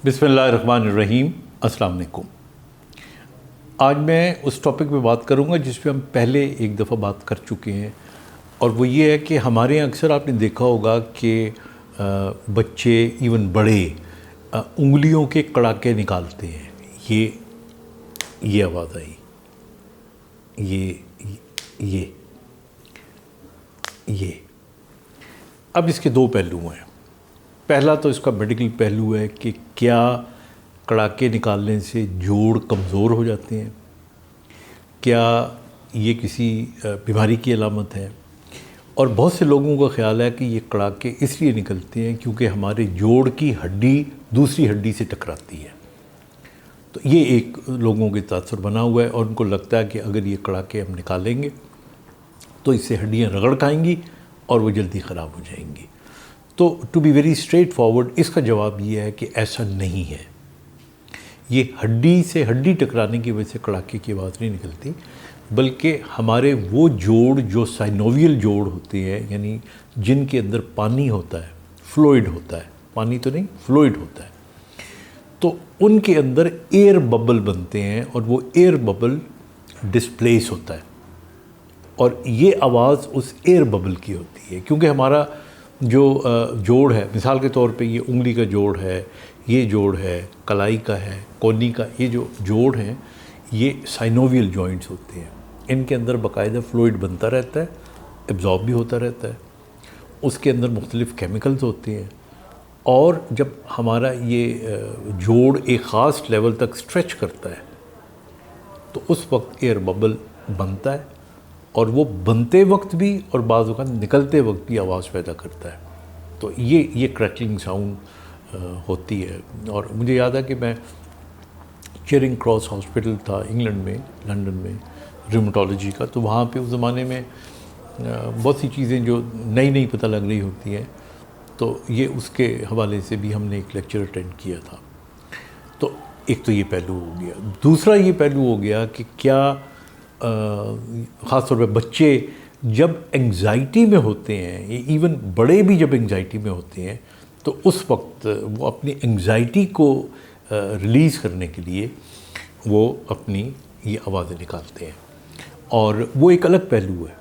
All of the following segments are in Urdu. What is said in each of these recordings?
بسم اللہ الرحمن الرحیم۔ السلام علیکم۔ آج میں اس ٹاپک پہ بات کروں گا جس پہ ہم پہلے ایک دفعہ بات کر چکے ہیں، اور وہ یہ ہے کہ ہمارے یہاں اکثر آپ نے دیکھا ہوگا کہ بچے ایون بڑے انگلیوں کے کڑاکے نکالتے ہیں۔ یہ آواز آئی، یہ اب اس کے دو پہلو ہیں۔ پہلا تو اس کا میڈیکل پہلو ہے کہ کیا کڑاکے نکالنے سے جوڑ کمزور ہو جاتے ہیں، کیا یہ کسی بیماری کی علامت ہے؟ اور بہت سے لوگوں کا خیال ہے کہ یہ کڑاکے اس لیے نکلتے ہیں کیونکہ ہمارے جوڑ کی ہڈی دوسری ہڈی سے ٹکراتی ہے۔ تو یہ ایک لوگوں کے تاثر بنا ہوا ہے، اور ان کو لگتا ہے کہ اگر یہ کڑاکے ہم نکالیں گے تو اس سے ہڈیاں رگڑ کھائیں گی اور وہ جلدی خراب ہو جائیں گی۔ تو to be very straightforward, اس کا جواب یہ ہے کہ ایسا نہیں ہے۔ یہ ہڈی سے ہڈی ٹکرانے کی وجہ سے کڑاکے کی آواز نہیں نکلتی، بلکہ ہمارے وہ جوڑ جو سائنوویل جوڑ ہوتے ہیں، یعنی جن کے اندر پانی ہوتا ہے، فلوئڈ ہوتا ہے، پانی تو نہیں فلوئڈ ہوتا ہے، تو ان کے اندر ایئر ببل بنتے ہیں اور وہ ایئر ببل ڈسپلیس ہوتا ہے، اور یہ آواز اس ایئر ببل کی ہوتی ہے۔ کیونکہ ہمارا جو جوڑ ہے، مثال کے طور پہ یہ انگلی کا جوڑ ہے، یہ جوڑ ہے کلائی کا ہے، کونی کا، یہ جو جوڑ ہیں یہ سائنوویل جوائنٹس ہوتے ہیں۔ ان کے اندر باقاعدہ فلوئڈ بنتا رہتا ہے، ایبزارب بھی ہوتا رہتا ہے، اس کے اندر مختلف کیمیکلز ہوتے ہیں، اور جب ہمارا یہ جوڑ ایک خاص لیول تک اسٹریچ کرتا ہے تو اس وقت ایئر ببل بنتا ہے، اور وہ بنتے وقت بھی اور بعض اوقات نکلتے وقت بھی آواز پیدا کرتا ہے۔ تو یہ کریکلنگ ساؤنڈ ہوتی ہے۔ اور مجھے یاد ہے کہ میں چیرنگ کراس ہاسپٹل تھا انگلینڈ میں، لنڈن میں، ریومیٹالوجی کا، تو وہاں پہ اس زمانے میں بہت سی چیزیں جو نئی نئی پتہ لگ رہی ہوتی ہیں، تو یہ اس کے حوالے سے بھی ہم نے ایک لیکچر اٹینڈ کیا تھا۔ تو ایک تو یہ پہلو ہو گیا۔ دوسرا یہ پہلو ہو گیا کہ کیا خاص طور پہ بچے جب انگزائٹی میں ہوتے ہیں، ایون بڑے بھی جب انگزائٹی میں ہوتے ہیں، تو اس وقت وہ اپنی انگزائٹی کو ریلیز کرنے کے لیے وہ اپنی یہ آوازیں نکالتے ہیں، اور وہ ایک الگ پہلو ہے۔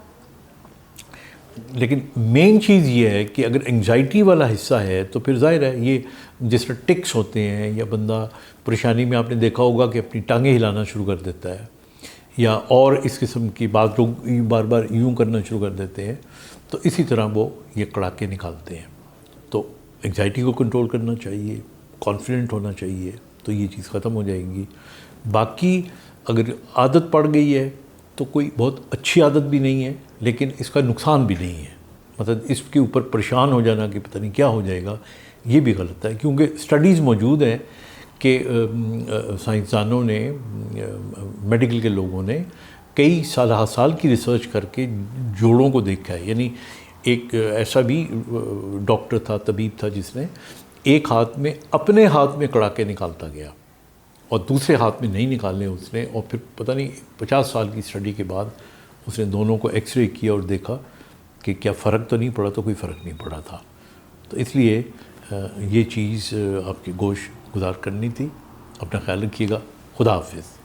لیکن مین چیز یہ ہے کہ اگر انگزائٹی والا حصہ ہے تو پھر ظاہر ہے یہ جس طرح ٹکس ہوتے ہیں، یا بندہ پریشانی میں آپ نے دیکھا ہوگا کہ اپنی ٹانگیں ہلانا شروع کر دیتا ہے، یا اور اس قسم کی بات لوگ بار بار یوں کرنا شروع کر دیتے ہیں، تو اسی طرح وہ یہ کڑاکے نکالتے ہیں۔ تو انگزائٹی کو کنٹرول کرنا چاہیے، کانفیڈنٹ ہونا چاہیے، تو یہ چیز ختم ہو جائے گی۔ باقی اگر عادت پڑ گئی ہے تو کوئی بہت اچھی عادت بھی نہیں ہے، لیکن اس کا نقصان بھی نہیں ہے۔ مطلب اس کے اوپر پریشان ہو جانا کہ پتہ نہیں کیا ہو جائے گا، یہ بھی غلط ہے، کیونکہ اسٹڈیز موجود ہیں کہ سائنسدانوں نے، میڈیکل کے لوگوں نے کئی سال کی ریسرچ کر کے جوڑوں کو دیکھا ہے۔ یعنی ایک ایسا بھی ڈاکٹر تھا، طبیب تھا، جس نے ایک ہاتھ میں اپنے ہاتھ میں کڑاکے نکالتا گیا اور دوسرے ہاتھ میں نہیں نکالنے اس نے، اور پھر پتہ نہیں 50 سال کی اسٹڈی کے بعد اس نے دونوں کو ایکس رے کیا اور دیکھا کہ کیا فرق تو نہیں پڑا، تو کوئی فرق نہیں پڑا تھا۔ تو اس لیے یہ چیز آپ کی گوش گزار کرنی تھی۔ اپنا خیال رکھیے گا۔ خدا حافظ۔